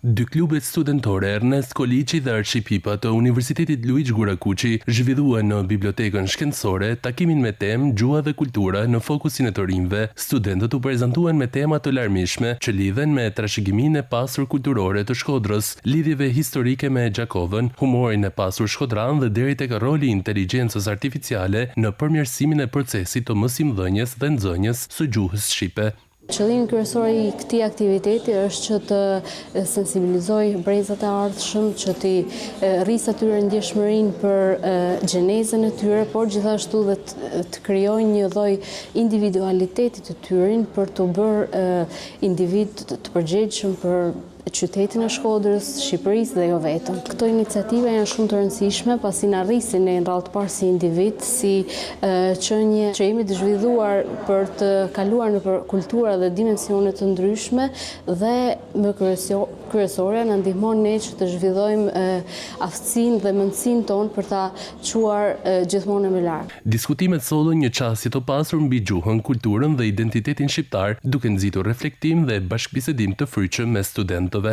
Dy klubet studentore Ernest Koliçi dhe Arçipipa të Universitetit Luiç Gurakuçi zhvilluan në bibliotekën shkencore takimin me temë Gjua dhe kultura në fokusin e të rinjve. Studentët u prezantuan me tema të larmishme që lidhen me trashëgiminë e pasur kulturore të Shkodrës, lidhjeve historike me Gjakovën, humorin e pasur shkodran dhe deri tek rolli i inteligjencës artificiale në përmirësimin e procesit të mësimdhënies dhe nxënies së gjuhës shqipe. Qëllimi kryesor i këtij aktiviteti është që të sensibilizoj brezat e ardhshëm, që t'i rrisë atyre ndjeshmërinë për gjenezën e tyre, por gjithashtu dhe të krijojë një lloj individualiteti të tyre për të bërë individ të përgjegjshëm për qytetin e Shkodrës, Shqipërisë dhe jo vetëm. Këto iniciativa janë shumë të rëndësishme pasi na rrisin ne në radhë të parë si individ, si qenie që jemi të zhvilluar për të kaluar në kultura dhe dimensione të ndryshme dhe më kryesore na ndihmon ne që të zhvillojmë aftësinë dhe mendësinë tonë për ta çuar gjithmonë më lart. Diskutimet sollën një qasje të pasur mbi gjuhën, kulturën dhe identitetin shqiptar, duke nxitur reflektim dhe bashkëbisedim të fryqëm me studentëve.